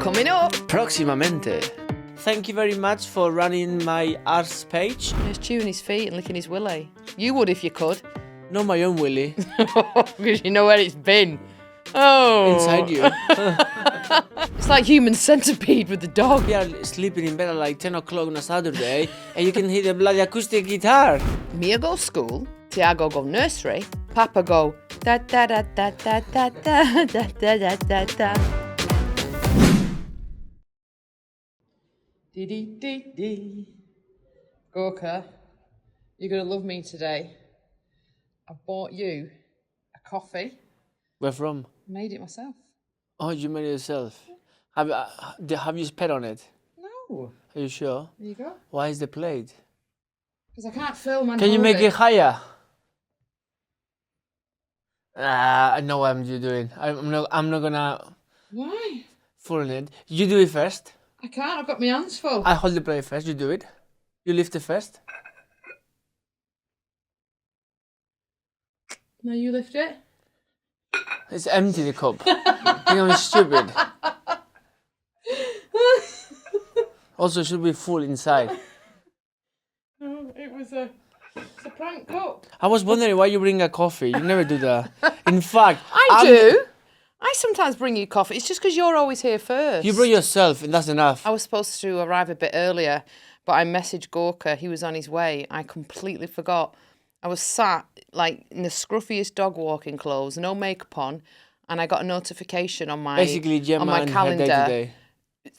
Coming up. Próximamente. Thank you very much for running my arse page. He's chewing his feet and licking his willy. You would if you could. Not my own willy. Because you know where it's been. Oh. Inside you. It's like Human Centipede with the dog. We are sleeping in bed at like 10 o'clock on a Saturday and you can hear the bloody acoustic guitar. Mia go school, Tiago go nursery, Papa go da da da da da da da da da da da da. Dee dee dee dee. Gorka, you're gonna love me today. I bought you a coffee. Where from? Made it myself. Oh, you made it yourself. Have you spit on it? No. Are you sure? There you go. Why is the plate? Because I can't film on Can you make holiday. it higher? I know what I'm doing. I'm not gonna Why? fall in it. You do it first. I can't, I've got my hands full. I hold the plate first. You do it. You lift it first. No, you lift it. It's empty, the cup. I think I'm stupid. Also, it should be full inside. No, it's a prank cup. I was wondering why you bring a coffee. You never do that. In fact, I do. I sometimes bring you coffee. It's just because you're always here first. You brought yourself, and that's enough. I was supposed to arrive a bit earlier, but I messaged Gorka. He was on his way. I completely forgot. I was sat like in the scruffiest dog walking clothes, no makeup on, and I got a notification on my Basically, Gemma on my and calendar. her day today.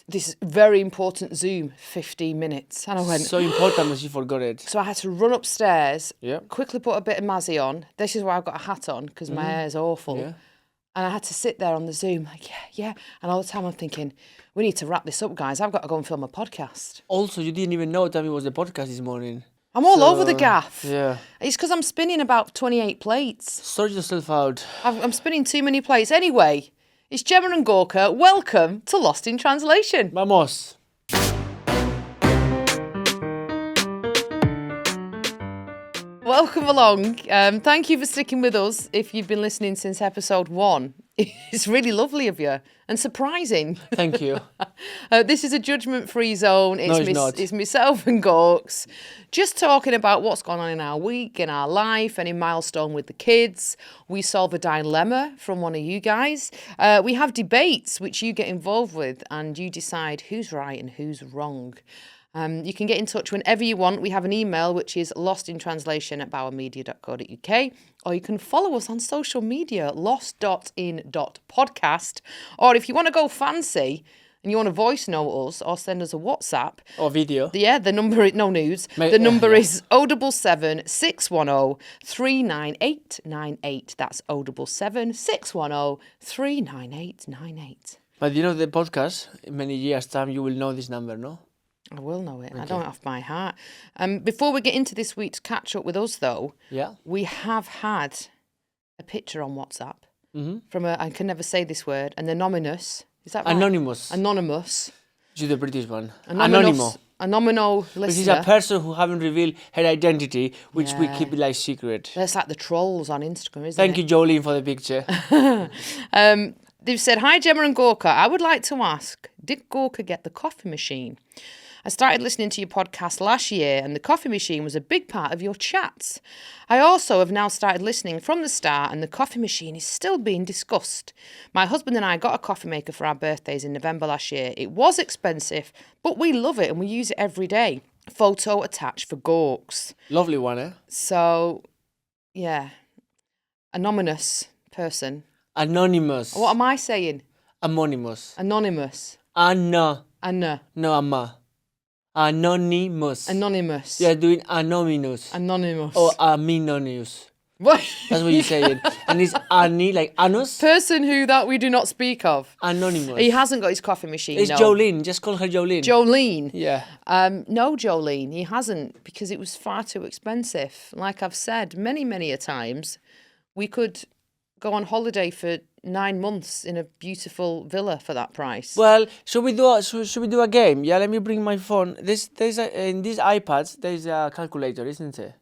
This very important Zoom, 15 minutes, and I went. So important that she forgot it. So I had to run upstairs, Yep. quickly put a bit of Mazzy on. This is why I've got a hat on because my hair is awful. Yeah. And I had to sit there on the Zoom, like, yeah. And all the time I'm thinking, we need to wrap this up, guys. I've got to go and film a podcast. Also, you didn't even know what time it was the podcast this morning. I'm all over the gaff. Yeah. It's because I'm spinning about 28 plates. Sort yourself out. I'm spinning too many plates. Anyway, it's Gemma and Gorka. Welcome to Lost in Translation. Vamos. Welcome along. Thank you for sticking with us if you've been listening since episode 1. It's really lovely of you and surprising. Thank you. This is a judgment-free zone. It's not. It's myself and Gorks just talking about what's gone on in our week, in our life, any milestone with the kids. We solve a dilemma from one of you guys. We have debates which you get involved with and you decide who's right and who's wrong. You can get in touch whenever you want. We have an email, which is lostintranslation@bowermedia.co.uk, or you can follow us on social media, lost.in.podcast. Or if you want to go fancy and you want to voice note us or send us a WhatsApp. Or video. Yeah, the number is, no nudes. The number is 077 610 39898. That's 077 610 39898. But you know the podcast, in many years' time, you will know this number, no? I will know it. Okay. I don't have my heart. Before we get into this week's catch up with us, though, Yeah. we have had a picture on WhatsApp from I can never say this word, an anonymous. Is that right? Anonymous. Anonymous. She's the British one. Anonymous. Anonymous. Listener. Which is a person who haven't revealed her identity, which we keep like secret. That's like the trolls on Instagram, isn't Thank it? you, Jolene, for the picture. They've said, "Hi, Gemma and Gorka. I would like to ask, did Gorka get the coffee machine? I started listening to your podcast last year and the coffee machine was a big part of your chats. I also have now started listening from the start and the coffee machine is still being discussed. My husband and I got a coffee maker for our birthdays in November last year. It was expensive, but we love it and we use it every day. Photo attached for Gorks." Lovely one, eh? So, yeah, anonymous person. Anonymous. What am I saying? Anonymous. Anonymous. Anna. Anna. No, Amma. Anonymous. Anonymous. You are doing anonymous. Anonymous. Or aminonious. What? That's what you're saying. And it's Annie, like anus. Person who that we do not speak of. Anonymous. He hasn't got his coffee machine. It's no. Jolene. Just call her Jolene. Jolene. Yeah. No, Jolene, he hasn't because it was far too expensive. Like I've said many a times, we could go on holiday for 9 months in a beautiful villa for that price. Well, should we do a game? Yeah, let me bring my phone. In these iPads, there's a calculator, isn't it?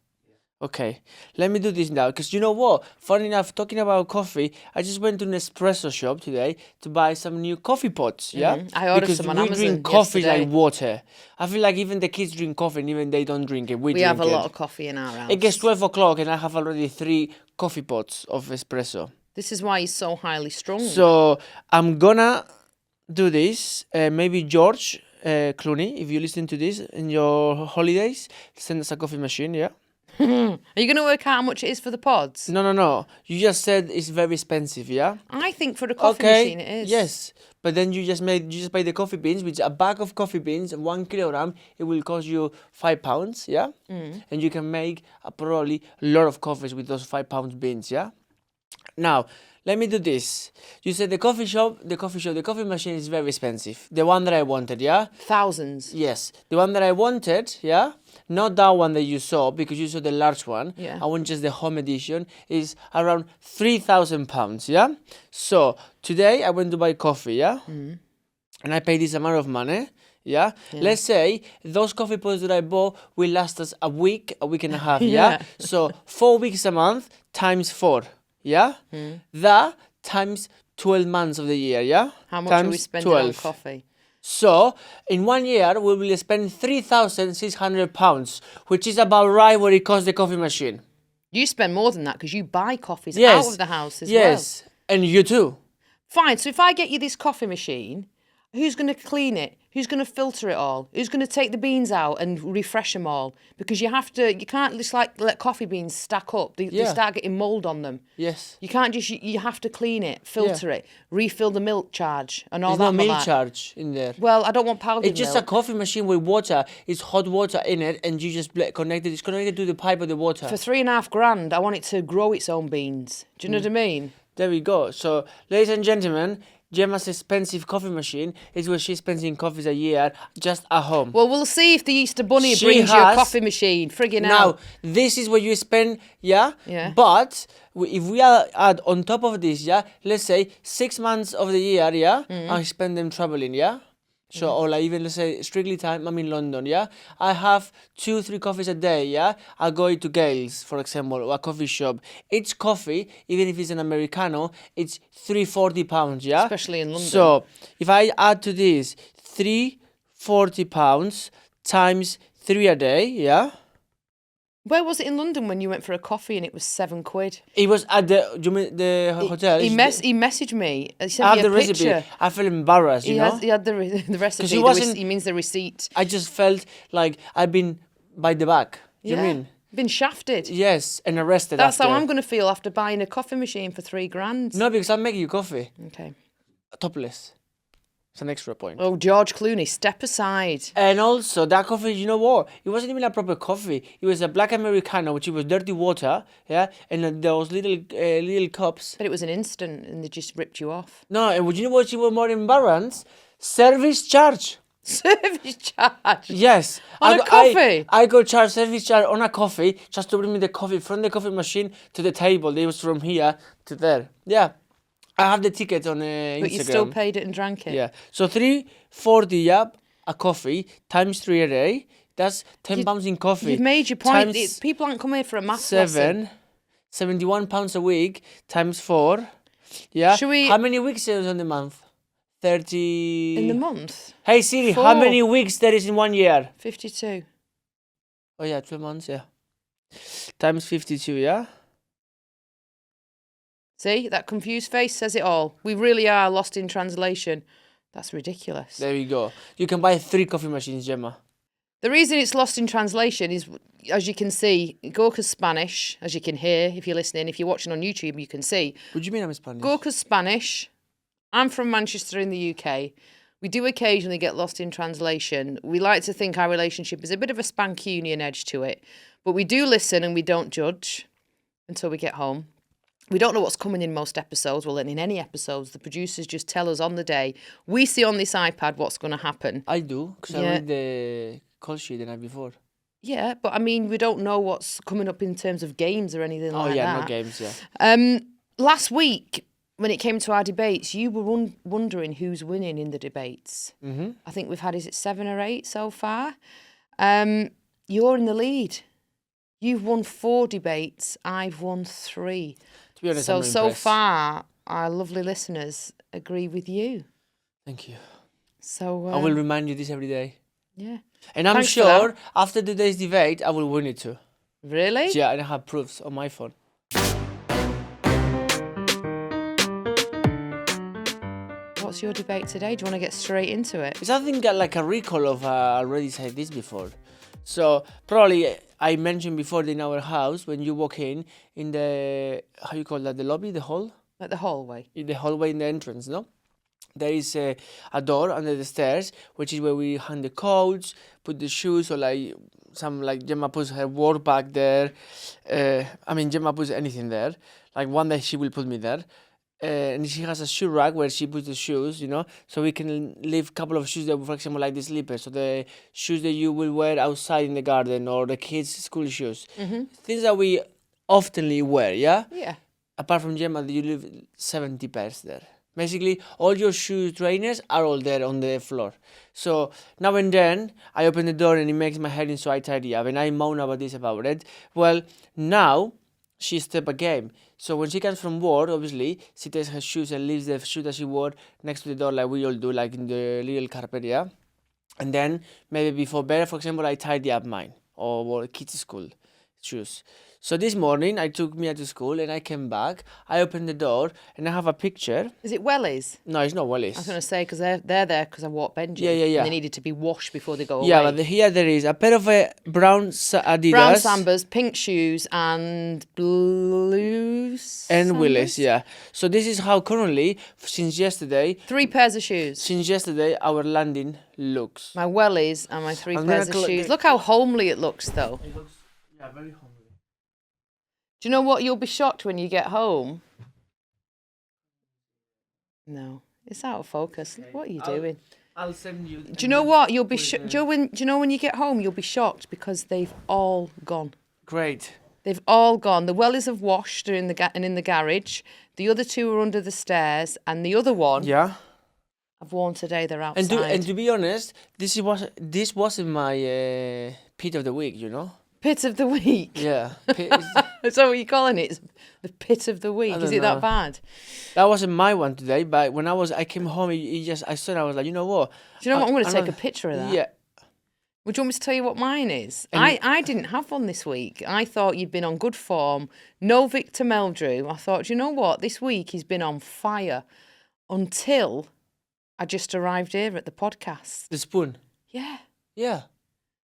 Okay, let me do this now, because you know what? Funny enough, talking about coffee, I just went to an espresso shop today to buy some new coffee pots, yeah? I ordered Because some on we Amazon drink coffee yesterday. like water. I feel like even the kids drink coffee and even they don't drink it. We We drink have a it. lot of coffee in our house. It gets 12 o'clock and I have already 3 coffee pots of espresso. This is why he's so highly strung. So I'm gonna do this. Maybe George Clooney, if you listen to this in your holidays, send us a coffee machine, yeah? Are you going to work out how much it is for the pods? No. You just said it's very expensive, yeah? I think for a coffee machine it is. Yes. But then you just buy the coffee beans, which a bag of coffee beans, 1 kilogram, it will cost you £5, yeah? And you can make probably a lot of coffees with those £5 beans, yeah? Now, let me do this. You said the coffee machine is very expensive. The one that I wanted, yeah? Thousands. Yes. The one that I wanted, yeah? Not that one that you saw, because you saw the large one. Yeah. I want just the home edition. Is around £3,000, yeah? So, today I went to buy coffee, yeah? And I paid this amount of money, yeah? Let's say those coffee pots that I bought will last us a week and a half, yeah? So, 4 weeks a month times 4, yeah? That times 12 months of the year, yeah? How much times are we spending on coffee? So, in 1 year, we will spend £3,600, which is about right what it costs the coffee machine. You spend more than that because you buy coffees out of the house as well. Yes, and you too. Fine, so if I get you this coffee machine, who's going to clean it? Who's going to filter it all? Who's going to take the beans out and refresh them all? Because you can't just like let coffee beans stack up. They start getting mould on them. Yes. You can't you have to clean it, filter it, refill the milk charge and all There's that. no milk charge in there. Well, I don't want powdered It's just milk. a coffee machine with water. It's hot water in it, and you just connect it. It's connected to the pipe of the water. For $3,500, I want it to grow its own beans. Do you know what I mean? There we go. So, ladies and gentlemen, Gemma's expensive coffee machine is what she spends in coffees a year just at home. Well, we'll see if the Easter Bunny She brings you a has- coffee machine. Friggin' Now, hell. this is what you spend, yeah? Yeah. But if we add on top of this, yeah, let's say 6 months of the year, yeah, I spend them traveling, yeah? So, or like even let's say strictly time, I'm in London, yeah? I have 2-3 coffees a day, yeah? I go to Gales, for example, or a coffee shop. Each coffee, even if it's an Americano, it's £340, yeah? Especially in London. So, if I add to this £340 times 3 a day, yeah? Where was it in London when you went for a coffee and it was £7? It was at the hotel. He messaged me. He I sent have me the a recipe. picture. I feel embarrassed, you know? He had the recipe. he wasn't- He means the receipt. I just felt like I've been by the back. Do you mean? Been shafted. Yes, and arrested That's after. how I'm going to feel after buying a coffee machine for £3,000. No, because I'm making you coffee. Okay. Topless. It's an extra point. Oh, George Clooney, step aside. And also, that coffee, you know what? It wasn't even a proper coffee. It was a black Americano, which was dirty water, yeah? And those little cups. But it was an instant and they just ripped you off. No, and would you know what you were more embarrassed? Service charge. Service charge. Yes. On a coffee? I got charged service charge on a coffee just to bring me the coffee from the coffee machine to the table. It was from here to there. Yeah. I have the ticket on Instagram. But you still paid it and drank it. Yeah. So £340, yeah, a coffee times 3 a day. That's £10 in coffee. You've made your point. Times People aren't coming here for a maths lesson. £71 a week times 4. Yeah. Should we- How many weeks is on the month? 30. In the month? Hey Siri, 4. how many weeks there is in 1 year? 52. Oh yeah, 12 months, yeah. Times 52, yeah? See, that confused face says it all. We really are lost in translation. That's ridiculous. There we go. You can buy 3 coffee machines, Gemma. The reason it's lost in translation is, as you can see, Gorka's Spanish, as you can hear if you're listening. If you're watching on YouTube, you can see. What do you mean I'm Spanish? Gorka's Spanish. I'm from Manchester in the UK. We do occasionally get lost in translation. We like to think our relationship is a bit of a Spankunion edge to it. But we do listen and we don't judge until we get home. We don't know what's coming in most episodes. Well, in any episodes, the producers just tell us on the day. We see on this iPad what's going to happen. I do, because I read the call sheet the night before. Yeah, but I mean, we don't know what's coming up in terms of games or anything like that. Oh yeah, no games, yeah. Last week, when it came to our debates, you were wondering who's winning in the debates. Mm-hmm. I think we've had, is it 7 or 8 so far? You're in the lead. You've won 4 debates. I've won 3. To be honest, I'm not So impressed. far, our lovely listeners agree with you. Thank you. So I will remind you this every day. yeah. And I'm Thanks for sure that. after today's debate, I will win it too. Really? Yeah, and I have proofs on my phone. What's your debate today? Do you want to get straight into it? It's something like a recall of I already said this before. So probably I mentioned before in our house when you walk in the how you call that, the lobby, the hall, Like the hallway. in the hallway in the entrance, no? There is a door under the stairs, which is where we hang the coats, put the shoes, or like Gemma puts her work bag there. Gemma puts anything there. Like one day she will put me there. And she has a shoe rack where she puts the shoes, so we can leave a couple of shoes there, for example, like the slippers, so the shoes that you will wear outside in the garden, or the kids' school shoes. Things that we oftenly wear, yeah? Yeah. Apart from Gemma, you leave 70 pairs there. Basically, all your shoe trainers are all there on the floor. So now and then, I open the door and it makes my head in, so I tidy up, and I moan about it. Well, now she stepped a game. So when she comes from work, obviously, she takes her shoes and leaves the shoe that she wore next to the door, like we all do, like in the little carpet, yeah? And then maybe before bed, for example, I tidy up mine or kids' school shoes. So this morning, I took Mia to school and I came back. I opened the door and I have a picture. Is it wellies? No, it's not I was Wallis. going to say, because they're there because I walked Benji. Yeah. And they needed to be washed before they go Yeah, away. but here there is a pair of brown Adidas. Brown Sambas, pink shoes, and blue And Willis, Sambas? yeah. So this is how currently, since yesterday, 3 pairs of shoes. our landing looks. My wellies and my 3 I'm pairs gonna of shoes. Look how homely it looks, though. It looks, yeah, very homely. Do you know what? You'll be shocked when you get home. No, it's out of focus. Okay. What are you doing? I'll send you. Do you know what? You'll be do you know when you get home, you'll be shocked because they've all gone. Great. They've all gone. The wellies have washed in the garage. The other 2 are under the stairs, and the other one Yeah. I've worn today. They're outside. And to be honest, this wasn't my pit of the week, Pit of the week. Yeah. Is that what you're calling it? It's the pit of the week. I Is don't it that know. bad? That wasn't my one today, but when I came home, I saw it, I was like, you know what? Do you know what? I'm going to I'm take not- a picture of that. Yeah. Would you want me to tell you what mine is? And- I didn't have one this week. I thought you'd been on good form. No Victor Meldrew. I thought, you know what? This week he's been on fire until I just arrived here at the podcast. The spoon. Yeah. Yeah.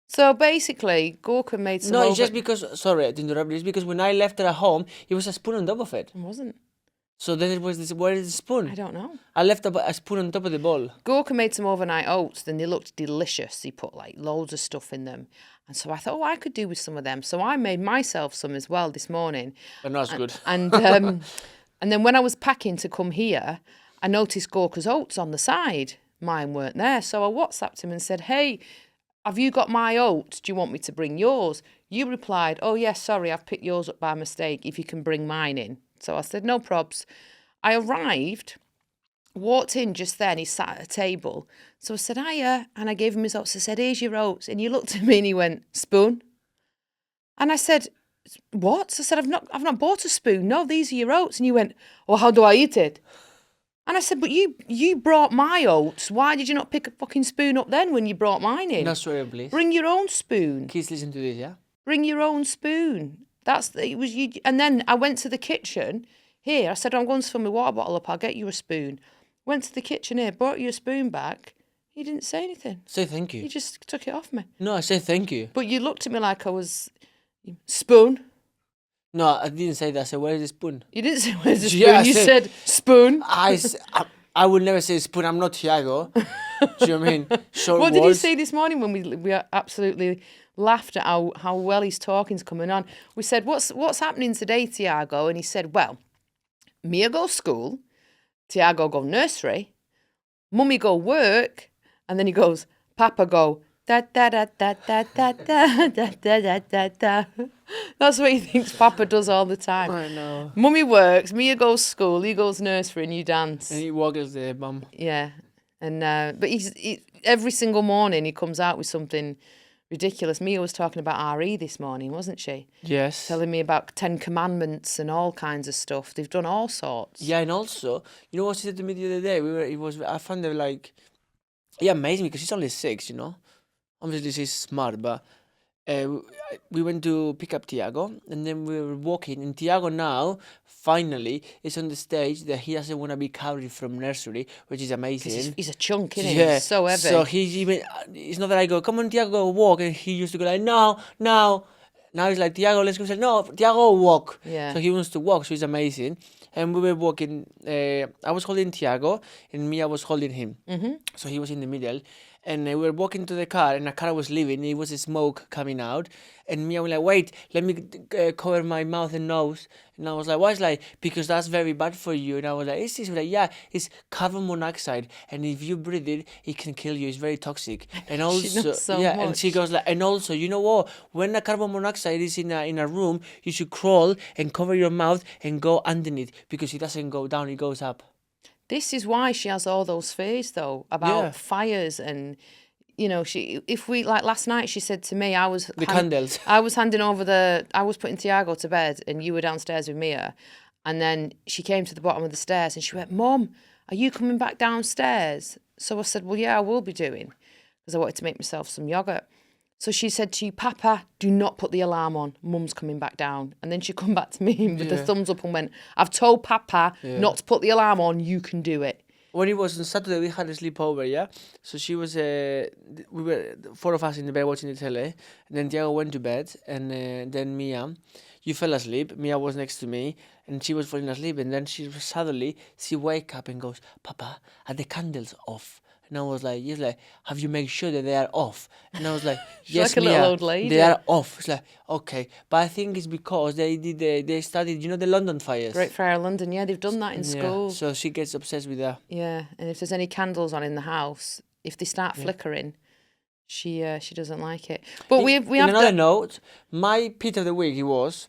So basically, Gorka made some. No, it's just because, sorry to interrupt you, it's because when I left it at home, it was a spoon on top of it. It wasn't. So then it was this, where is the spoon? I don't know. I left a spoon on top of the bowl. Gorka made some overnight oats, and they looked delicious. He put like loads of stuff in them. And so I thought, I could do with some of them. So I made myself some as well this morning. But not as good. And and then when I was packing to come here, I noticed Gorka's oats on the side. Mine weren't there. So I WhatsApped him and said, hey, have you got my oats? Do you want me to bring yours? You replied, oh, yes, sorry, I've picked yours up by mistake. If you can bring mine in. So I said, no probs. I arrived, walked in just then. He sat at a table. So I said, hiya. And I gave him his oats. I said, here's your oats. And he looked at me and he went, spoon? And I said, what? I said, I've not bought a spoon. No, these are your oats. And he went, well, how do I eat it? And I said, but you brought my oats. Why did you not pick a fucking spoon up then when you brought mine in? No swearing, please. Bring your own spoon. Kids, listen to this, yeah? Bring your own spoon. It was you. And then I went to the kitchen. Here, I said, I'm going to fill my water bottle up. I'll get you a spoon. Went to the kitchen here, brought you a spoon back. He didn't say anything. Say thank He you. just took it off me. No, I said thank you. But you looked at me like I was spoon. No, I didn't say that. I said, where is the spoon? You didn't say where's the spoon. Yeah, I You said- said spoon. I would never say spoon. I'm not Thiago. Do you know what I mean? Short What did he words. say this morning when we absolutely laughed at how well his talking's coming on? We said, what's happening today, Tiago? And he said, well, Mia go school, Tiago go nursery, Mummy go work, and then he goes, Papa go da da da da da da da da da da da. That's what he thinks Papa does all the time. I know. Mummy works, Mia goes school, he goes nursery, and you dance. And he waggles the bum. Yeah, and but he every single morning he comes out with something ridiculous. Mia was talking about RE this morning, wasn't she? Yes. Telling me about 10 Commandments and all kinds of stuff. They've done all sorts. Yeah, and also, you know what she said to me the other day? I found her like, yeah, amazing because she's only 6, you know. Obviously, she's smart, but we went to pick up Tiago, and then we were walking, and Tiago now finally is on the stage that he doesn't want to be carried from nursery, which is amazing. He's a chunk, isn't he? Yeah, He's so heavy. so he's even. It's not that I go, come on, Tiago, go walk, and he used to go like, no, no. Now he's like, Tiago, let's go. Say, no, Tiago, walk. Yeah. So he wants to walk, so it's amazing. And we were walking. I was holding Tiago, and Mia was holding him. Mm-hmm. So he was in the middle. And we were walking to the car, and the car was leaving. It was smoke coming out. And Mia was like, wait, let me cover my mouth and nose. And I was like, why? It's like, because that's very bad for you. And I was like, is this? Like, yeah, it's carbon monoxide. And if you breathe it, it can kill you. It's very toxic. And also, much. And she goes like, and also, you know what? When the carbon monoxide is in a room, you should crawl and cover your mouth and go underneath because it doesn't go down, it goes up. This is why she has all those fears, though, about fires and, you know, like last night she said to me, candles. I was putting Tiago to bed and you were downstairs with Mia. And then she came to the bottom of the stairs and she went, Mum, are you coming back downstairs? So I said, well, yeah, I will be doing, because I wanted to make myself some yogurt. So she said to you, Papa, do not put the alarm on. Mum's coming back down. And then she come back to me with the thumbs up and went, I've told Papa not to put the alarm on. You can do it. When it was on Saturday, we had a sleepover, yeah? So she was, we were 4 of us in the bed watching the telly. And then Tiago went to bed. And then Mia, you fell asleep. Mia was next to me. And she was falling asleep. And then she wake up and goes, Papa, are the candles off? And I was like, yes, like, have you made sure that they are off? And I was like, yes, like a little old lady. They are off. It's like, okay. But I think it's because they studied, you know, the London fires. Great Fire London, yeah, they've done that in school. So she gets obsessed with that. Yeah, and if there's any candles on in the house, if they start flickering, she doesn't like it. But we have another note, my pit of the week, it was...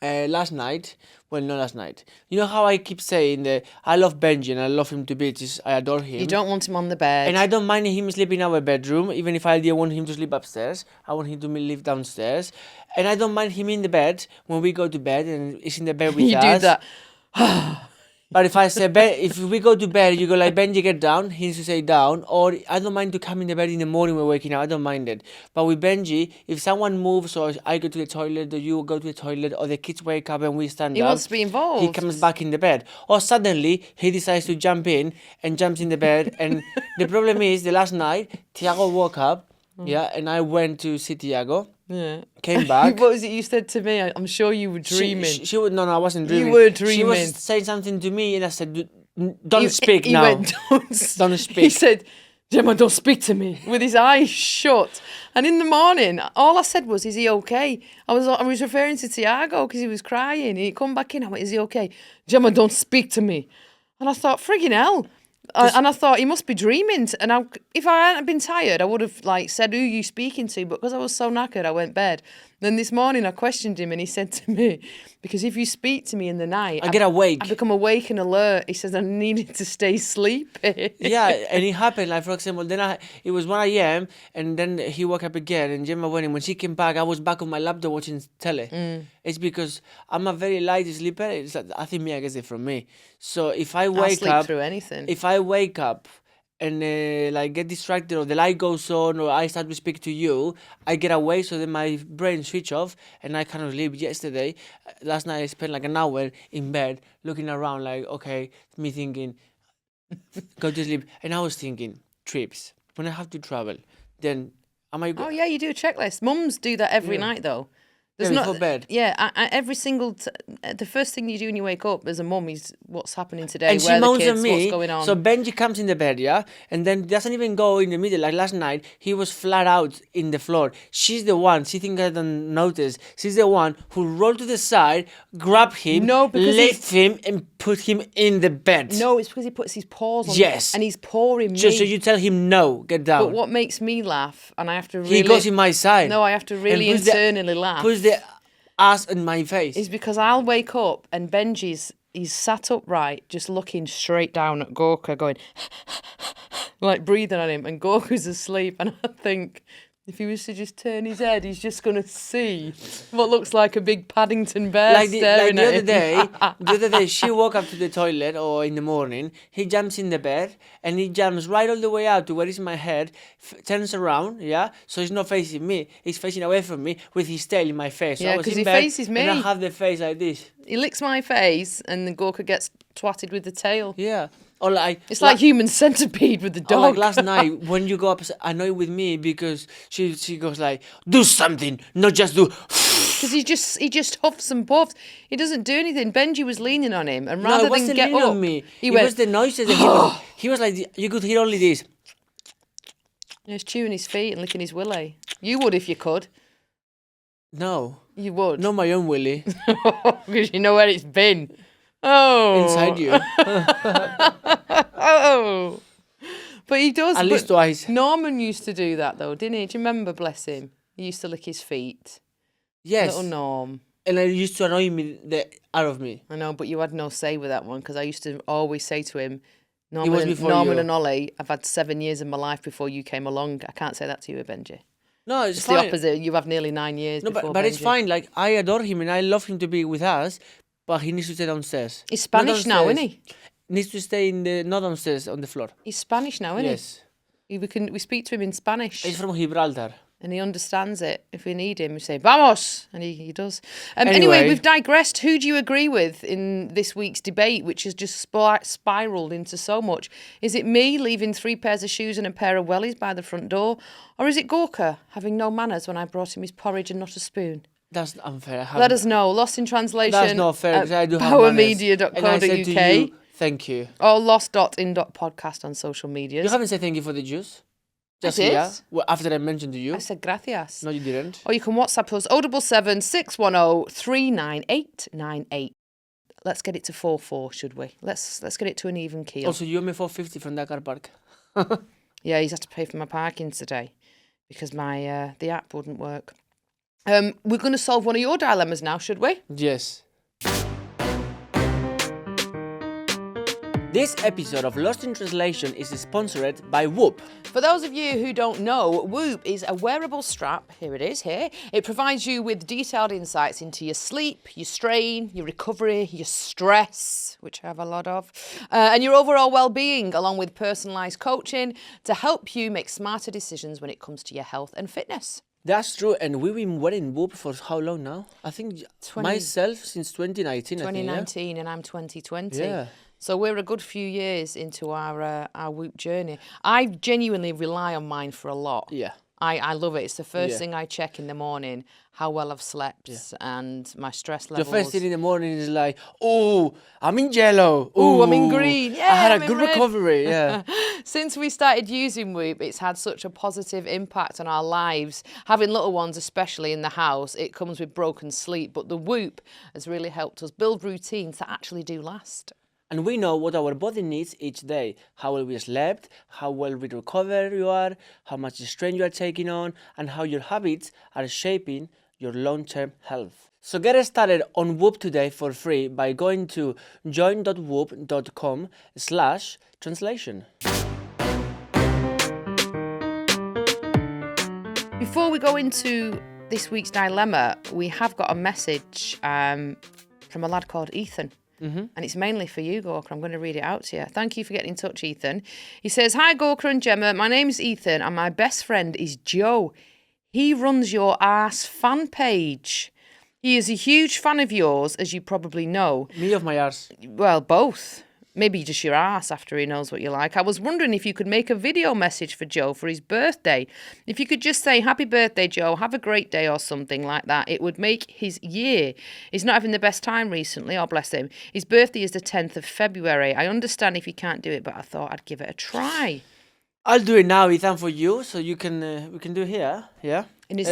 last night, well, not last night. You know how I keep saying that I love Benji and I love him to bits. I adore him. You don't want him on the bed. And I don't mind him sleeping in our bedroom, even if I didn't want him to sleep upstairs. I want him to live downstairs. And I don't mind him in the bed when we go to bed and he's in the bed with us. You do that. But if I say, if we go to bed, you go like, Benji, get down. He needs to say down. Or I don't mind to come in the bed in the morning when we're waking up. I don't mind it. But with Benji, if someone moves or I go to the toilet or you go to the toilet or the kids wake up and we stand up. He wants to be involved. He comes back in the bed. Or suddenly, he decides to jump in and jumps in the bed. And the problem is, the last night, Tiago woke up. Yeah, and I went to see Tiago. Yeah. Came back. What was it you said to me? I'm sure you were dreaming. She would, no, I wasn't dreaming. You were dreaming. She was saying something to me and I said, don't speak he now. Went, don't speak. He said, Gemma, don't speak to me, with his eyes shut. And in the morning, all I said was, is he okay? I was referring to Tiago because he was crying. He come back in. I went, is he okay? Gemma, don't speak to me. And I thought, friggin' hell. And I thought he must be dreaming. And if I hadn't been tired, I would have said, who are you speaking to? But because I was so knackered, I went bed. Then this morning I questioned him and he said to me, because if you speak to me in the night, I get awake. I become awake and alert. He says I needed to stay sleepy. Yeah, and it happened. Like, for example, then it was 1 a.m. and then he woke up again and Gemma went in. When she came back, I was back on my laptop watching telly. It's because I'm a very light sleeper. I think Mia gets it from me. So if I wake sleep up... through anything. If I wake up and get distracted or the light goes on or I start to speak to you, I get away so then my brain switch off and I kind of sleep. Yesterday, last night I spent like an hour in bed looking around like, okay, me thinking, go to sleep. And I was thinking, trips. When I have to travel, then am I... Oh yeah, you do a checklist. Mums do that every night though. Before bed. Yeah, every single... the first thing you do when you wake up as a mum is what's happening today, and where she moans the kids, at me, what's going on. So Benji comes in the bed, yeah? And then doesn't even go in the middle. Like last night, he was flat out in the floor. She's the one, she thinks I don't notice. She's the one who rolled to the side, grabbed him, lift him, and put him in the bed. No, it's because he puts his paws on Yes. and he's pawing me. Just so you tell him, no, get down. But what makes me laugh, and I have to really... He goes in my side. No, I have to really internally laugh. Puts the ass in my face. Is because I'll wake up and Benji's he's sat upright, just looking straight down at Gorka, going like breathing on him, and Gorka's asleep, and I think If he was to just turn his head, he's just going to see what looks like a big Paddington bear Like staring the at other him. day, she woke up to the toilet or in the morning. He jumps in the bed and he jumps right all the way out to where is my head, turns around, so he's not facing me. He's facing away from me with his tail in my face. So Yeah, I was 'cause in he bed faces me. and I have the face like this. He licks my face and the Gorka gets twatted with the tail. Yeah. Or like It's like human centipede with the dog. Or like last night when you go up annoyed with me because she goes like, do something, not just do. Because he just huffs and puffs. He doesn't do anything. Benji was leaning on him, and No, rather it than wasn't get leaning up, on me. he It went. was the noises that he was like, you could hear only this. He was chewing his feet and licking his willy. You would if you could. No. You would. Not my own willy. Because you know where it's been. Oh. Inside you. Oh. But he does. At least twice. Norman used to do that though, didn't he? Do you remember, bless him? He used to lick his feet. Yes. Little Norm. And it used to annoy me out of me. I know, but you had no say with that one because I used to always say to him, was Norman before you. and Ollie, I've had 7 years of my life before you came along. I can't say that to you, Benji. No, it's It's fine. the opposite. You have nearly 9 years No, before but it's Benji. fine. Like, I adore him and I love him to be with us, but he needs to stay downstairs. He's Not Spanish now, isn't downstairs. he? Needs to stay not downstairs, on the floor. He's Spanish now, isn't Yes. he? We speak to him in Spanish. He's from Gibraltar. And he understands it. If we need him, we say, vamos! And he does. Anyway, Anyway. we've digressed. Who do you agree with in this week's debate, which has just spiralled into so much? Is it me leaving 3 pairs of shoes and a pair of wellies by the front door? Or is it Gorka having no manners when I brought him his porridge and not a spoon? That's unfair. Let us know. Lost in translation. That's not fair because I do have powermedia.co.uk. And I said to you, thank you. Or lost.in.podcast on social medias. You haven't said thank you for the juice. Just did. here. Well, after I mentioned to you. I said gracias. No, you didn't. Or you can WhatsApp us 077 610 39898. Let's get it to 4-4, should we? Let's get it to an even keel. Also, you owe me $4.50 from that car park. Yeah, he's had to pay for my parking today because my the app wouldn't work. We're going to solve one of your dilemmas now, should we? Yes. This episode of Lost in Translation is sponsored by Whoop. For those of you who don't know, Whoop is a wearable strap. Here it is, here. It provides you with detailed insights into your sleep, your strain, your recovery, your stress, which I have a lot of, and your overall well-being, along with personalised coaching to help you make smarter decisions when it comes to your health and fitness. That's true, and we've been wearing Whoop for how long now? I think myself since 2019. 2019 and I'm 2020. Yeah. So we're a good few years into our Whoop journey. I genuinely rely on mine for a lot. Yeah. I love it. It's the first thing I check in the morning, how well I've slept and my stress levels. The first thing in the morning is like, oh, I'm in yellow. Ooh, I'm in green. Yeah, I had I'm a in good red. recovery. Yeah. Since we started using Whoop, it's had such a positive impact on our lives. Having little ones, especially in the house, it comes with broken sleep. But the Whoop has really helped us build routines that actually do last. And we know what our body needs each day. How well we slept, how well we recover you are, how much strain you are taking on, and how your habits are shaping your long-term health. So get started on Whoop today for free by going to join.whoop.com/translation. Before we go into this week's dilemma, we have got a message from a lad called Ethan. And it's mainly for you, Gorka. I'm going to read it out to you. Thank you for getting in touch, Ethan. He says, "Hi, Gorka and Gemma. My name's Ethan and my best friend is Joe. He runs your arse fan page. He is a huge fan of yours, as you probably know." Me of my arse. Well, both. Maybe just your ass after he knows what you like. I was wondering if you could make a video message for Joe for his birthday. If you could just say, "Happy birthday, Joe. Have a great day," or something like that. It would make his year. He's not having the best time recently, oh bless him. His birthday is the 10th of February. I understand if you can't do it, but I thought I'd give it a try. I'll do it now, Ethan, for you, so you can we can do here. Yeah. And his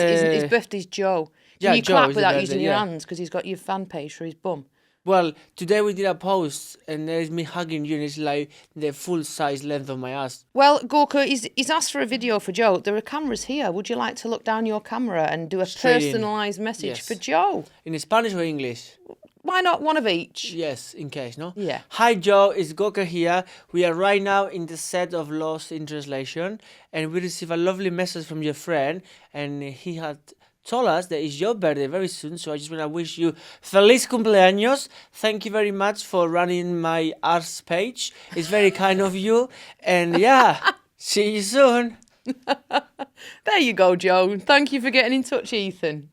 birthday's Joe. Can you Joe clap is the without birthday, using your yeah. hands? Because he's got your fan page for his bum. Well, today we did a post and there's me hugging you and it's like the full size length of my ass. Well, Gorka, he's asked for a video for Joe. There are cameras here. Would you like to look down your camera and do a Straight in. personalised message Yes. for Joe? In Spanish or English? why not one of each? Yes, in case, no? Yeah. Hi, Joe. It's Gorka here. We are right now in the set of Lost in Translation, and we received a lovely message from your friend, and he had told us that it's your birthday very soon, so I just want to wish you Feliz cumpleaños. Thank you very much for running my arts page. It's very kind of you, and yeah, see you soon. There you go, Joe. Thank you for getting in touch, Ethan.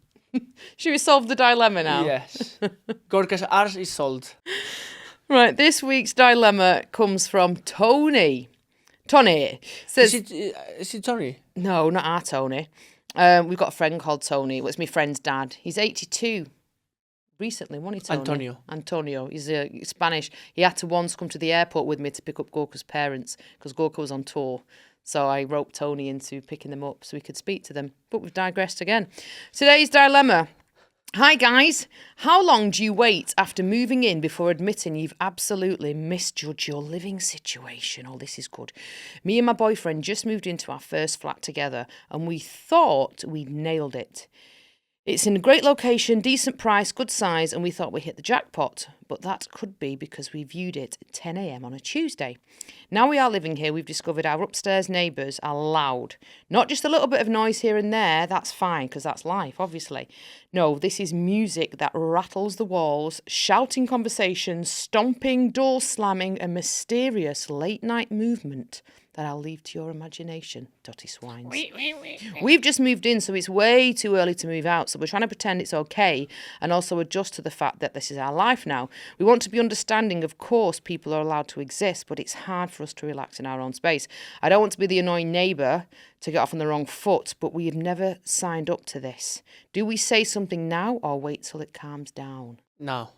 Should we solve the dilemma now? Yes. Gorka's arse is sold. Right, this week's dilemma comes from Tony. Tony says... Is it Tony? No, not our Tony. We've got a friend called Tony. Well, it's my friend's dad. He's 82. Recently, wasn't he, Tony? Antonio. He's Spanish. He had to once come to the airport with me to pick up Gorka's parents because Gorka was on tour. So I roped Tony into picking them up so we could speak to them. But we've digressed again. Today's dilemma. Hi, guys. How long do you wait after moving in before admitting you've absolutely misjudged your living situation? Oh, this is good. Me and my boyfriend just moved into our first flat together and we thought we'd nailed it. It's in a great location, decent price, good size, and we thought we hit the jackpot. But that could be because we viewed it at 10 a.m. on a Tuesday. Now we are living here, we've discovered our upstairs neighbours are loud. Not just a little bit of noise here and there, that's fine, because that's life, obviously. No, this is music that rattles the walls, shouting conversations, stomping, doors slamming, a mysterious late-night movement that I'll leave to your imagination, Dotty Swines. We've just moved in, so it's way too early to move out, so we're trying to pretend it's okay and also adjust to the fact that this is our life now. We want to be understanding, of course, people are allowed to exist, but it's hard for us to relax in our own space. I don't want to be the annoying neighbour to get off on the wrong foot, but we have never signed up to this. Do we say something now or wait till it calms down? No.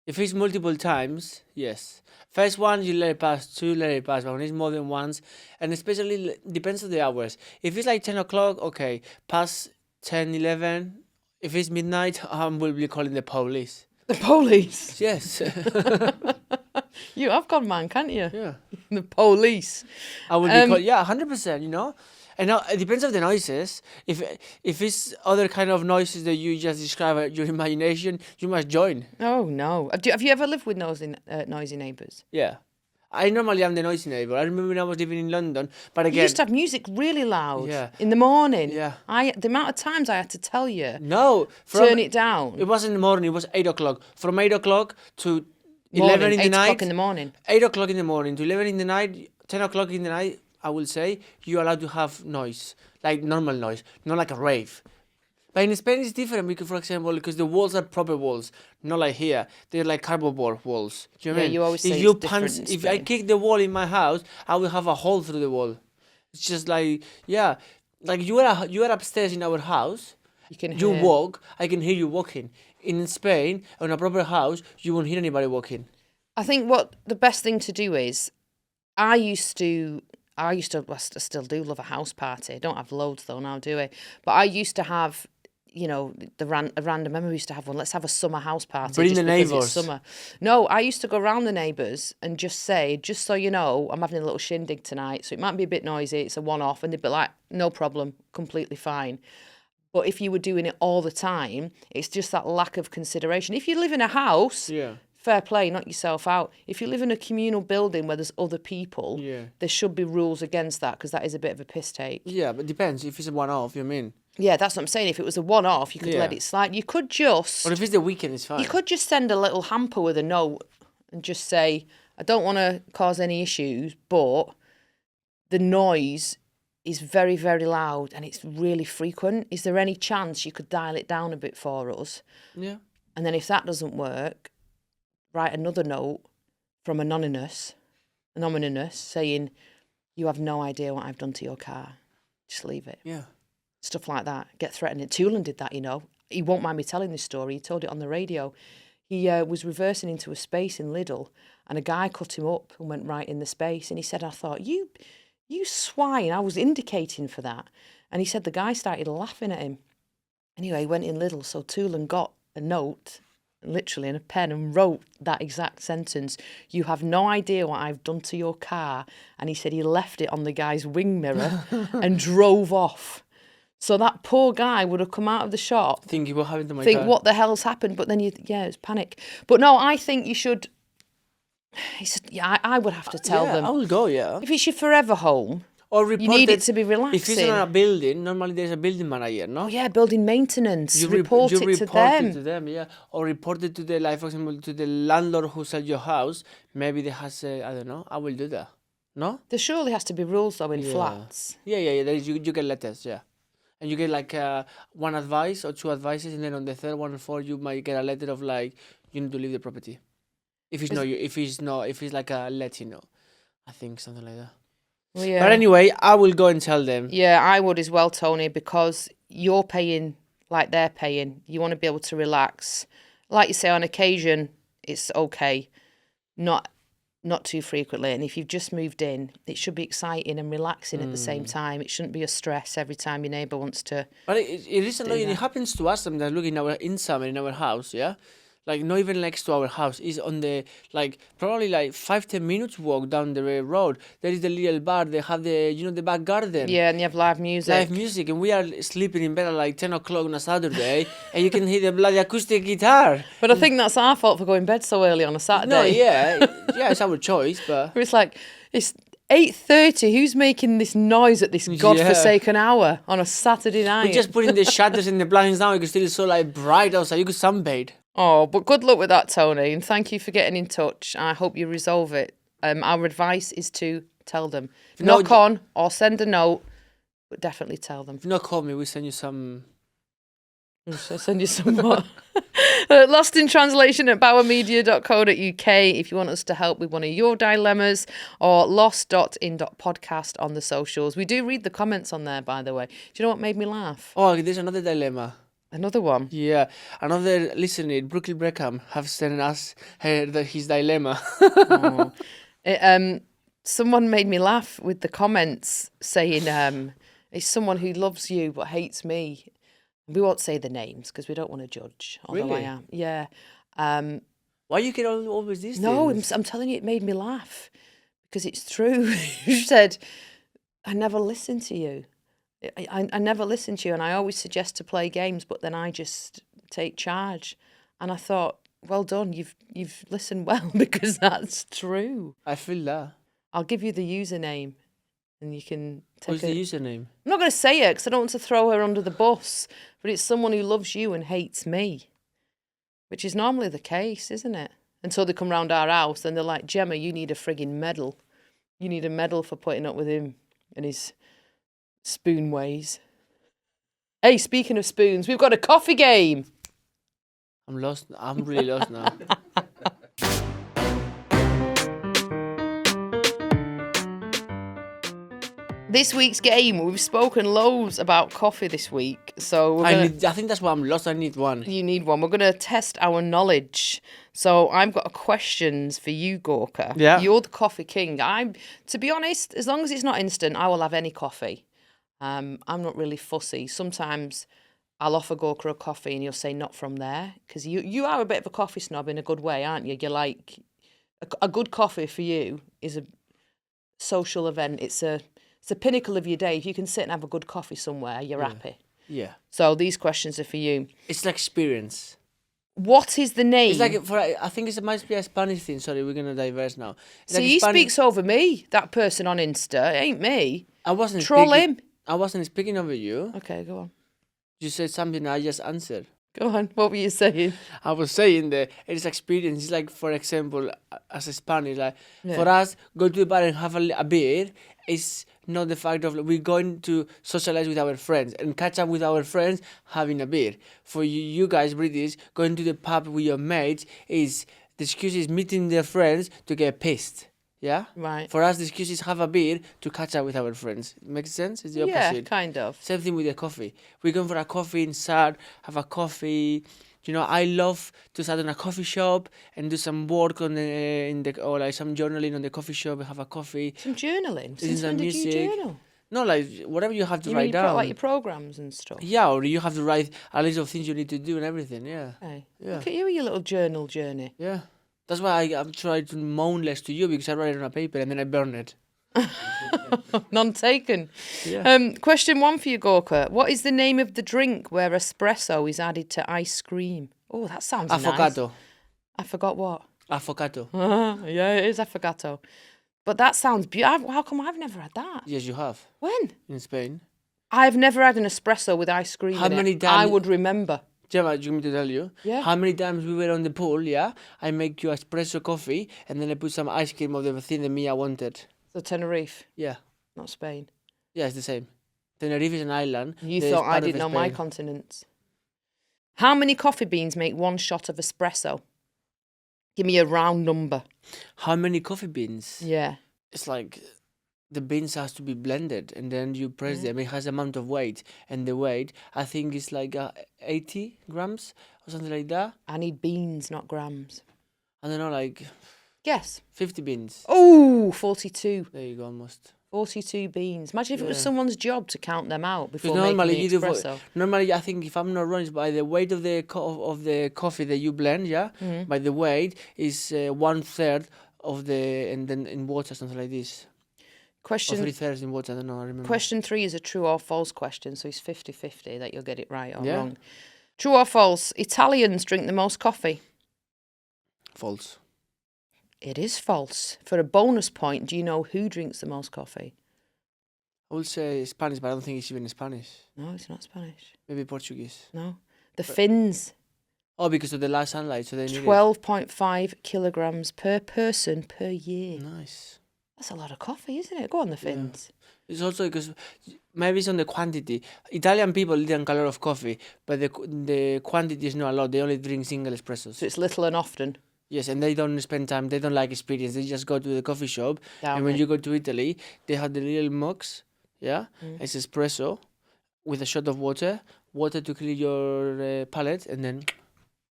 If it's multiple times, yes. First one, you let it pass. Two, let it pass. But when it's more than once, and especially depends on the hours. If it's like 10 o'clock, okay. Past 10, 11. If it's midnight, we'll be calling the police. The police? Yes. You have gone man, can't you? Yeah. The police. I will be called, yeah, 100%, you know. And now it depends on the noises. If it's other kind of noises that you just describe at your imagination, you must join. Oh, no. Have you ever lived with noisy neighbours? Yeah. I normally am the noisy neighbour. I remember when I was living in London, but again... You used to have music really loud. Yeah. In the morning. Yeah. The amount of times I had to tell you. No. Turn it down. It wasn't in the morning, it was 8 o'clock. From 8 o'clock to 11 morning, in the 8 night. 8 o'clock in the morning. 8 o'clock in the morning to 11 in the night, 10 o'clock in the night, I will say, you're allowed to have noise. Like normal noise, not like a rave. But in Spain it's different because, for example, because the walls are proper walls, not like here. They're like cardboard walls. Do you know what I mean? You always say if I kick the wall in my house, I will have a hole through the wall. It's just like, yeah, like you are upstairs in our house. You walk, I can hear you walking. In Spain, on a proper house, you won't hear anybody walking. I think what the best thing to do is, I still do love a house party. I don't have loads though now, do I? But I used to have, you know, a random member used to have one. Let's have a summer house party. Bring the neighbours. It's summer. No, I used to go around the neighbours and just say, just so you know, I'm having a little shindig tonight, so it might be a bit noisy. It's a one-off, and they'd be like, no problem, completely fine. But if you were doing it all the time, it's just that lack of consideration. If you live in a house, yeah, fair play, knock yourself out. If you live in a communal building where there's other people, yeah, there should be rules against that because that is a bit of a piss take. Yeah, but it depends. If it's a one-off, you mean? Yeah, that's what I'm saying. If it was a one-off, you could let it slide. You could just... Or if it's the weekend, it's fine. You could just send a little hamper with a note and just say, I don't want to cause any issues, but the noise is very, very loud and it's really frequent. Is there any chance you could dial it down a bit for us? Yeah. And then if that doesn't work, write another note from Anonymous saying, you have no idea what I've done to your car. Just leave it. Yeah. Stuff like that. Get threatening. Toolan did that, you know. He won't mind me telling this story. He told it on the radio. He was reversing into a space in Lidl and a guy cut him up and went right in the space. And he said, I thought, you swine, I was indicating for that. And he said the guy started laughing at him. Anyway, he went in Lidl, so Toolan got a note, literally in a pen, and wrote that exact sentence. You have no idea what I've done to your car. And he said he left it on the guy's wing mirror and drove off. So that poor guy would have come out of the shop, Thinking what happened to my think, car. what the hell's happened? But then it's panic. But no, I think you should. He said, I would have to tell Yeah, them. I will go, yeah. If it's your forever home, Or report you need it to be If relaxing. it's in a building, normally there's a building manager, no? Oh yeah, building maintenance. You report it to them. it to them, yeah. Or report it to the, like, for example, to the landlord who sells your house. Maybe they has, I don't know. I will do that. No? There surely has to be rules though in Yeah. flats. Yeah. There is, you get letters, yeah. And you get like one advice or two advices, and then on the third one or fourth, you might get a letter of like you need to leave the property. If it's like a let you know, I think something like that. Well, yeah. But anyway, I will go and tell them. Yeah, I would as well, Tony, because you're paying like they're paying. You want to be able to relax. Like you say, on occasion, it's okay. Not too frequently. And if you've just moved in, it should be exciting and relaxing at the same time. It shouldn't be a stress every time your neighbour wants to. But it is annoying. It happens to us sometimes. Look, in summer in our house, yeah. Like not even next to our house, is on the like probably like 5-10 minutes walk down the road. There is the little bar. They have the back garden. Yeah, and you have live music. And we are sleeping in bed at like 10 o'clock on a Saturday, and you can hear the bloody acoustic guitar. But I think that's our fault for going bed so early on a Saturday. No, yeah, it's our choice, but It's like it's 8:30. Who's making this noise at this godforsaken hour on a Saturday night? we're just putting the shutters and the blinds down because it's so like bright outside. You could sunbathe. Oh, but good luck with that, Tony, and thank you for getting in touch. I hope you resolve it. Our advice is to tell them. Knock on or send a note, but definitely tell them. If not, call me. We'll send you some. I'll send you some more. Lost in Translation at bowermedia.co.uk if you want us to help with one of your dilemmas, or lost.in.podcast on the socials. We do read the comments on there, by the way. Do you know what made me laugh? Oh, there's another dilemma. Another one. Yeah, another listener, Brooklyn Breckham, have sent us his dilemma. Someone made me laugh with the comments saying, it's someone who loves you but hates me. We won't say the names because we don't want to judge. Although Really? I am. Yeah. Why you get always these No, things? I'm telling you, it made me laugh because it's true. You said, I never listen to you. I never listen to you, and I always suggest to play games, but then I just take charge. And I thought, well done, you've listened well because that's true. I feel that. I'll give you the username, and you can take What's the username? I'm not going to say it because I don't want to throw her under the bus, but it's someone who loves you and hates me, which is normally the case, isn't it? Until they come round our house and they're like, Gemma, you need a frigging medal. You need a medal for putting up with him and his spoon ways. Hey, speaking of spoons, we've got a coffee game. I'm lost. I'm really lost now. This week's game, we've spoken loads about coffee this week, so I think that's why I'm lost. I need one. You need one. We're going to test our knowledge. So I've got questions for you, Gorka. Yeah. You're the coffee king. To be honest, as long as it's not instant, I will have any coffee. I'm not really fussy. Sometimes I'll offer Gorka a coffee and you'll say not from there, because you are a bit of a coffee snob in a good way, aren't you? You're like, a good coffee for you is a social event. It's the pinnacle of your day. If you can sit and have a good coffee somewhere, you're happy. Yeah. So these questions are for you. It's like experience. What is the name? It's like I think it might be a Spanish thing. Sorry, we're gonna diverse now. It's See, like he speaks over me. That person on Insta, it ain't me. I wasn't Troll speaking, him. I wasn't speaking over you. Okay, go on. You said something. I just answered. Go on. What were you saying? I was saying that it's experience. It's like, for example, as a Spanish, like for us, go to the bar and have a beer is not the fact of we're going to socialize with our friends and catch up with our friends having a beer. For you guys, British, going to the pub with your mates is the excuse is meeting their friends to get pissed. Yeah? Right. For us, the excuse is have a beer to catch up with our friends. Makes sense? It's the opposite. Yeah, kind of. Same thing with the coffee. We're going for a coffee inside, have a coffee. You know, I love to start in a coffee shop and do some work on or like some journaling on the coffee shop and have a coffee. Some journaling. Listen Since to when did music. you journal? No, like whatever you have to You write mean down. like your programs and stuff? Yeah, or you have to write a list of things you need to do and everything. Yeah. Hey, Yeah. look at you with your little journal journey. Yeah. That's why I'm trying to moan less to you because I write it on a paper and then I burn it. None taken. Yeah. Question 1 for you, Gorka. What is the name of the drink where espresso is added to ice cream? Oh, that sounds nice. Affogato. I forgot what. Affogato. Yeah, it is affogato. But that sounds beautiful. How come I've never had that? Yes, you have. When? In Spain. I've never had an espresso with ice cream How in many it. I times- would remember. Gemma, do you want me to tell you? Yeah. How many times we were on the pool, yeah? I make you espresso coffee and then I put some ice cream of the thing that me I wanted. So Tenerife, Yeah. not Spain. Yeah, it's the same. Tenerife is an island. You that is thought I part of didn't know my Spain. continents. How many coffee beans make one shot of espresso? Give me a round number. How many coffee beans? Yeah. It's like the beans has to be blended and then you press them. It has amount of weight. And the weight, I think, is like 80 grams or something like that. I need beans, not grams. I don't know, like Guess. 50 beans. Oh, 42. There you go, almost. 42 beans. Imagine if it was Yeah. someone's job to count them out before Because normally making you the do. espresso. Normally, I think if I'm not wrong, it's by the weight of the of the coffee that you blend. Yeah, by the weight is 1/3 of the, and then in water something like this. Or Question 3/3 in water. I don't know. I remember. Question 3 is a true or false question, so it's 50-50 that you'll get it right or Yeah. wrong. True or false? Italians drink the most coffee. False. It is false. For a bonus point, do you know who drinks the most coffee? I would say Spanish, but I don't think it's even Spanish. No, it's not Spanish. Maybe Portuguese. No. The Finns, Oh, because of the light sunlight, so they need 12.5 kilograms per person per year. it. Nice. That's a lot of coffee, isn't it? Go on, the Finns. It's also because maybe it's on the quantity. Italian people drink a lot of coffee, but the quantity is not a lot. They only drink single espressos. So it's little and often. Yes, and they don't spend time. They don't like experience. They just go to the coffee shop, Down and when it. you go to Italy, they have the little mugs. Yeah, it's espresso with a shot of water to clear your palate, and then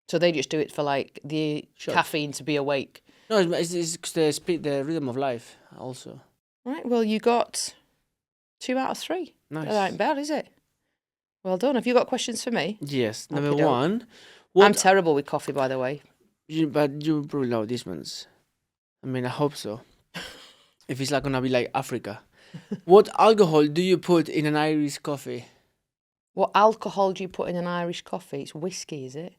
So they just do it for like the Shots. caffeine to be awake. no, it's the speed, the rhythm of life also. Right, well, you got 2 out of 3. Nice. That ain't bad, is it? Well done. Have you got questions for me? Yes, number Okey-doke. 1. I'm What? terrible with coffee, by the way. But you probably know these ones. I mean, I hope so. If it's like gonna be like Africa, what alcohol do you put in an Irish coffee? What alcohol do you put in an Irish coffee? It's whiskey, is it?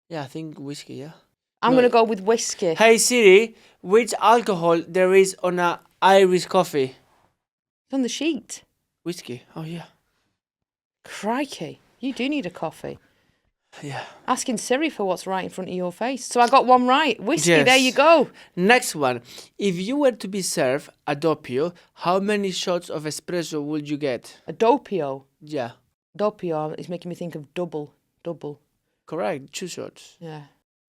Yeah, I think whiskey. Yeah. I'm No. going to go with whiskey. Hey Siri, which alcohol there is on a Irish coffee? It's on the sheet. Whiskey. Oh yeah. Crikey. You do need a coffee. Yeah. Asking Siri for what's right in front of your face. So I got one right. Whiskey, there you Yes. go. Next one. If you were to be served a doppio, how many shots of espresso would you get? A doppio. Yeah. Doppio is making me think of double. Double. Correct. 2 shots. Yeah.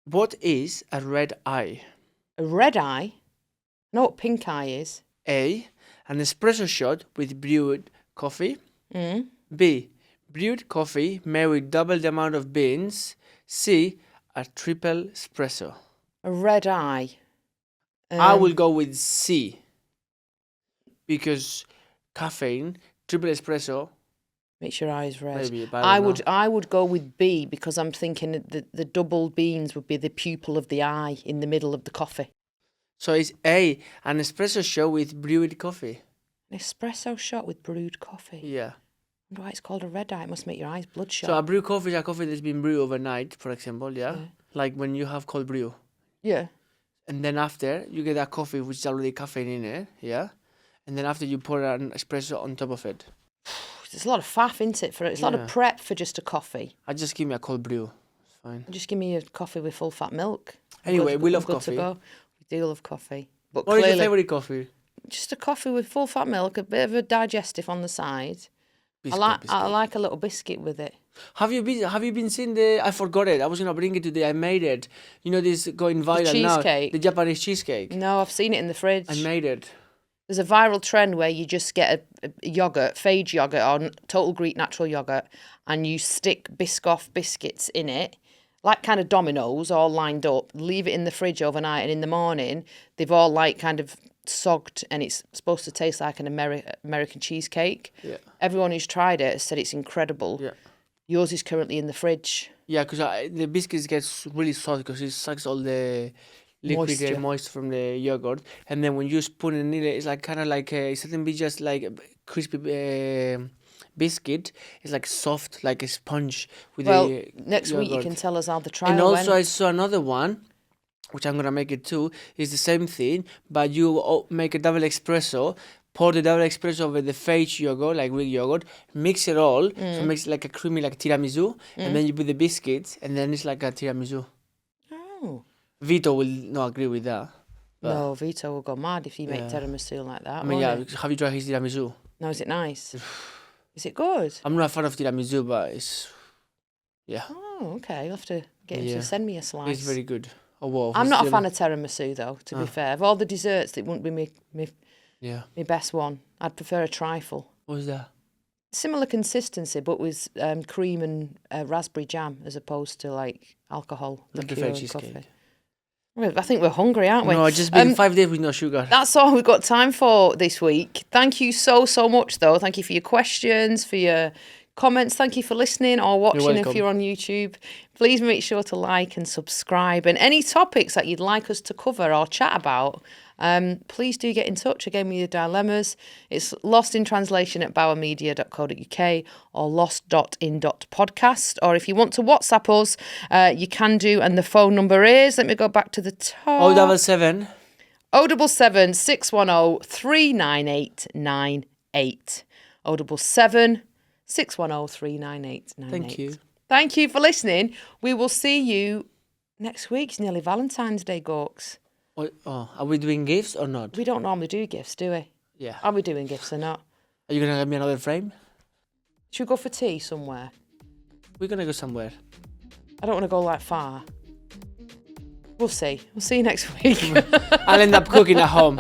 What is a red eye? A red eye. I know what pink eye is. A. An espresso shot with brewed coffee. Mm. B. Brewed coffee made with double the amount of beans. C. A triple espresso. A red eye. I will go with C. Because caffeine, triple espresso, Makes your eyes red. maybe. But I would go with B because I'm thinking that the double beans would be the pupil of the eye in the middle of the coffee. So it's A. An espresso shot with brewed coffee. An espresso shot with brewed coffee. Yeah. I wonder why it's called a red eye. It must make your eyes bloodshot. So a brew coffee is a coffee that's been brewed overnight, for example, yeah? Yeah. Like when you have cold brew. Yeah. And then after, you get a coffee which is already caffeine in it, yeah? And then after you pour an espresso on top of it. There's a lot of faff, isn't it? It's a lot of Yeah. prep for just a coffee. I just give me a cold brew. It's fine. Just give me a coffee with full fat milk. I'm Anyway, good- we I'm love good coffee. To go. We do love coffee. But What is clearly, your favourite coffee? just a coffee with full fat milk, a bit of a digestive on the side. Biscuit, I biscuit. like a little biscuit with it. Have you been seeing the? I forgot it. I was gonna bring it today. I made it. You know this going viral now. cheesecake? The Japanese cheesecake. No, I've seen it in the fridge. I made it. There's a viral trend where you just get a yogurt, Phage yogurt or Total Greek natural yogurt, and you stick Biscoff biscuits in it, like kind of dominoes, all lined up, leave it in the fridge overnight, and in the morning, they've all like kind of sogged, and it's supposed to taste like an American cheesecake. Yeah. Everyone who's tried it has said it's incredible. Yeah. Yours is currently in the fridge. Yeah, because the biscuits gets really soft because it sucks all the liquid moist from the yogurt, and then when you spoon it in it, it's like kind of like it shouldn't be just like a crispy biscuit. It's like soft, like a sponge with the next week you yogurt. can tell us how the trial And also went. I saw another one, which I'm gonna make it too. It's the same thing, but you make a double espresso. Pour the double espresso over the fake yogurt, like Greek yogurt. Mix it all, so it makes it like a creamy, like tiramisu. And then you put the biscuits, and then it's like a tiramisu. Oh. Vito will not agree with that. No, Vito will go mad if you make tiramisu like that. I mean, have you tried his tiramisu? No, is it nice? Is it good? I'm not a fan of tiramisu, but it's... Yeah. Oh, okay. You'll have to get him to send me a slice. It's very good. Oh, wow. I'm not a fan of tiramisu, though, to be fair. Of all the desserts, it wouldn't be my best one. I'd prefer a trifle. What's that? Similar consistency, but with cream and raspberry jam as opposed to, like, alcohol, liqueur and coffee. Well, I think we're hungry, aren't we? No, it's just been 5 days with no sugar. That's all we've got time for this week. Thank you so much, though. Thank you for your questions, for your comments. Thank you for listening or watching if you're on YouTube. Please make sure to like and subscribe. And any topics that you'd like us to cover or chat about, please do get in touch again with your dilemmas. It's lostintranslation@bauermedia.co.uk or lost.in.podcast. Or if you want to WhatsApp us, you can do. And the phone number is, let me go back to the top. 077 077 610 398 98. 077 610 398 98. Thank you. Thank you for listening. We will see you next week. It's nearly Valentine's Day, Gorks. Are we doing gifts or not? We don't normally do gifts, do we? Yeah. Are we doing gifts or not? Are you going to give me another frame? Should we go for tea somewhere? We're going to go somewhere. I don't want to go like far. We'll see. We'll see you next week. I'll end up cooking at home.